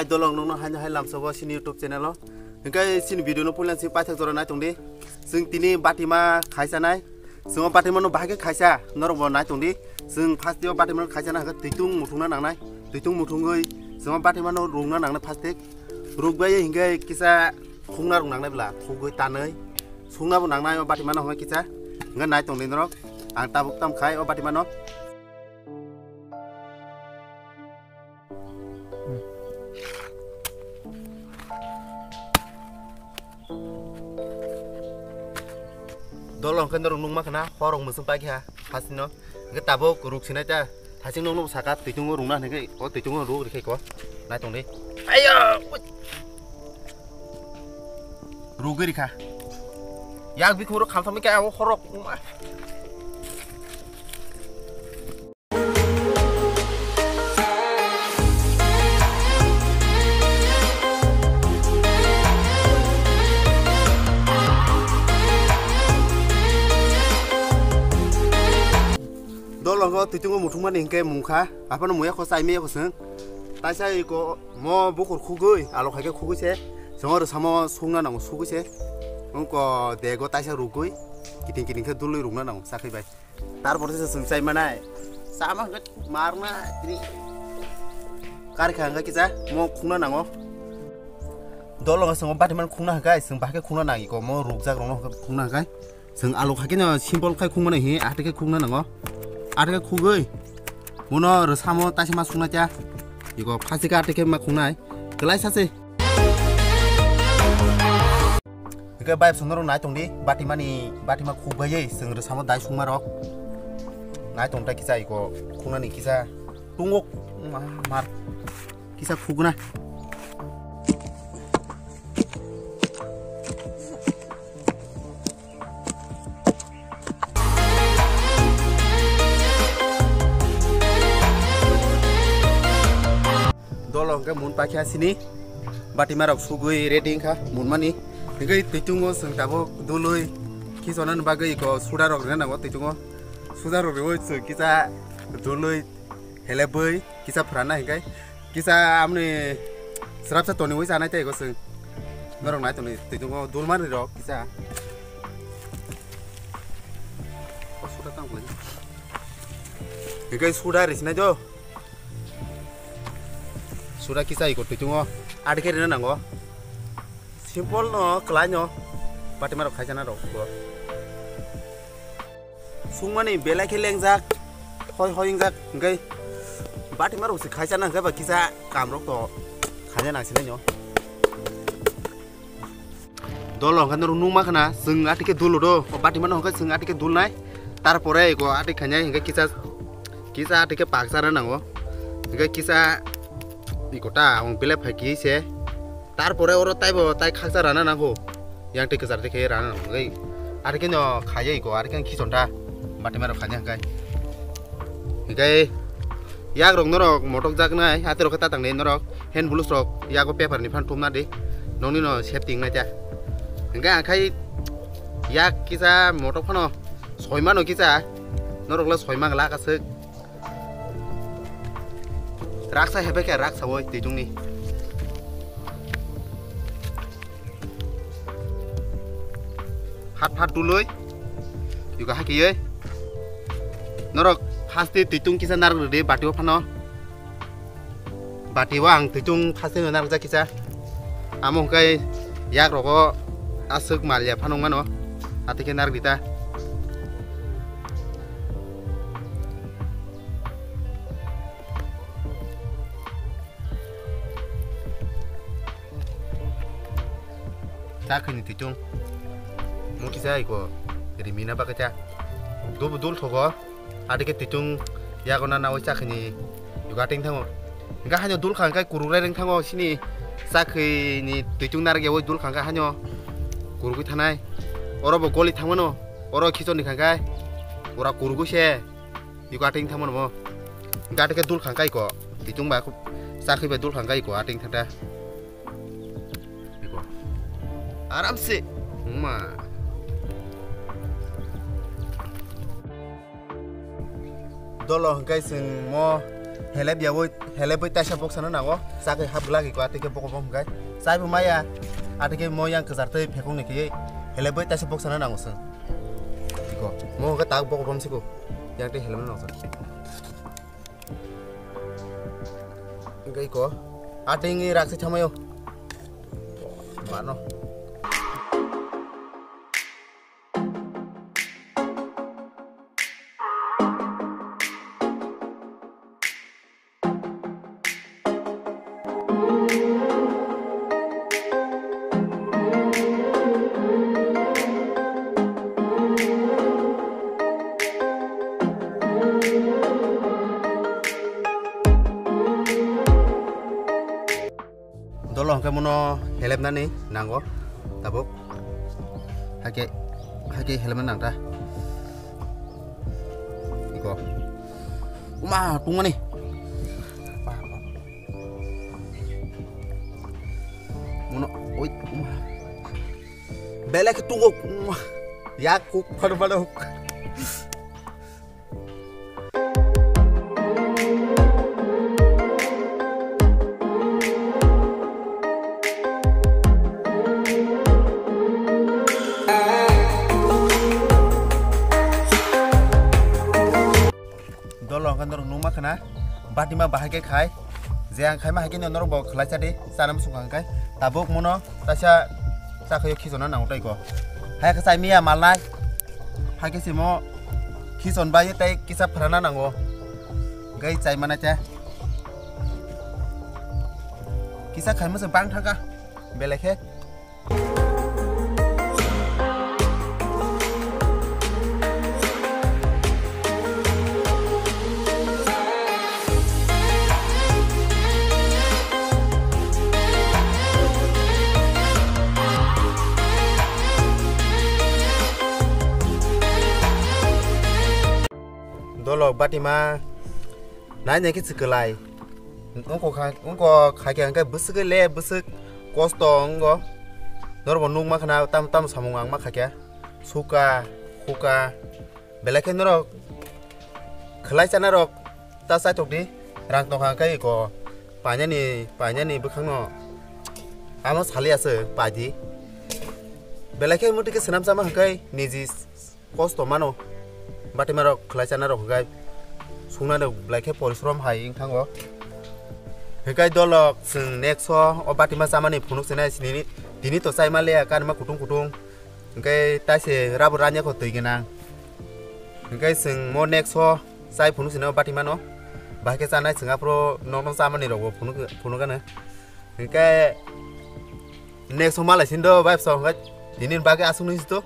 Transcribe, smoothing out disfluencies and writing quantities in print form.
dolong nong hanya hai lam sobo sini YouTube channel lo hingkai sini video no pulan si pathak jora nai tongdi sing tini batima khaisa nai sing batima no bahage khaisa norong bo nai tongdi sing first yo batima khaisa na titung muthungna nangnai titung muthungoi sing batima no rungna nangnai first tik rugbai hingkai kisa khungna rung nangnai bla khugoi tanai sungna bo nangnai batima no hingkai kisa ngan nai tongdi norok ang tabuk tam khai o batima no dolong kan dorong nungma kana horong musung pagi ha hasino nge tabok ruk sina ta hasing nong nong sakat titung rungna nge o titung ru ri ko nai tong di ayo rugeri kha yak bi khoro kham thami ka o horok ma dolong ko titung muthung man hingke mungkha apano muya ko sai me ko seng ta sai ko mo bukur khugui alo khage khugui se songor samo sungna nang sugui se onko dego ta sai rugui kiting kiting ke dului rungna nang sakai bai tar por se sung sai manai sama ngat marna ini kar khanga kisa mo khungna nango dolong song bati man khungna gai sung bahke khungna nang ko mo rukjak rong khungna gai sung alo khage no simple khai khungna hi atike khungna nango 아르가 쿠거이 모너 사모 다시 마숙나자 이거 파스가 아르게 막 국나이 글라이 사세 이거 바이브 손으로 나이 동디 바티마 쿠거이 승으로 사모 다시 숙마로 나이 동다 기사 이거 국나니 기사 뚱옥 말 기사 쿠구나 dolong ke mun pakai sini batima rok sugui reading kha mun mani ngai titungo sing tabo dului kisonan bagai ko suda rok rena go titungo suda rok roi su kisa dului heleboi kisa prana ngai kisa amne srapsa toni woi sana tai go sing norong nai toni titungo dulmar rok kisa suda tang boleh ngai suda risna jo sudah kisah ikut tunggu ada kira nanggo simpel no kelanyo pati marok kacana rok sungmani bela keleng jak hoi jak ngai pati marok si kacana ngai ba kisah kamrok to kanya nang sini nyo dolong kan nung makna seng atike dulu do pati mano ngai seng atike dul nai tarpore ko atik kanya ngai kisah atike paksara nanggo ngai kisah ikota ang bele phaki se tarpore oro taibo tai khaksa rana nangho yang te kezar te khe rana ngai arke no khaya iko arke kisonta batimaro khanya ngai yak rong norok motok jak nai hatero khata tang nei norok hand blus rok yago paper ni phan tumna de nongni no setting na ja ngai akhai yak kisa motok phano soima no kisa norok la soima la kasek raksa hebe ke raksa woi titung ni hat dului juga hakiye norok pasti titung kisa nar de batio phano batiwang titung pasti nar ja kisa among kai yak rogo asuk malya phanong mano atike nar dita sakini titung mungkin saya iko dari mina bakaca do budul thogo adike titung ya gona na oi sakini juga ting thango enggak hanya dul khangkai kurure reng thango sini sakini titung narge oi dul khangkai hanyo kurugui thanai oro bo goli thangmono oro khison ni khangkai ora kurugu se juga ting thangono mo enggak adike dul khangkai ko titung ba sakhi be dul khangkai ko ating thata आराम से dolong guys mo helep yawo helep taisa box sana nango sake habla ki ko atike bokobom gai sai bu maya atike mo yang kezarte phekong ne ki helep taisa box sana nango sing ko mo ga tak bokobom siko yang te helep nango gai ko atingi rakse chamayo mano dolong ke mono helep nani nango tabuk hake helep nang ta iko uma tunga ni mono oi uma bele ke tungo ya ku padu dolong kan dorong numa kana batima bahake khai je ang khai ma hake ne dorong bo khlaisa de sanam sungkang kai tabuk mono tasa sakhayo khizona nang tai ko hai ka sai mia malnai hake simo khizon bai tai kisa phrana nango gai chai mana cha kisa khai ma se bang thaka belekhe dolo batima nanya ki tsikelai ungko khake angkai busuk le busuk kosto ngo norbo nung makna tam samungang makhake suka khuka belake noro khlai chana rok ta sa tokdi rang tong kai ko panya ni bukhangno amo sali ase paji belake muti ke senam sama kai niji kosto mano batima rok khlai chana rok gai sungna de blaike porishrom hai ing thango hekai dolok sing next o batima samani phunuk sena sinini dini to sai male kan ma kutung engkai taise rabu ranya ko toigena engkai sing mo next sai phunuk sena batima no bahke sana singa pro nong samani rok phunuk kana engkai next mala sindo vibe song dinin bage asung ni to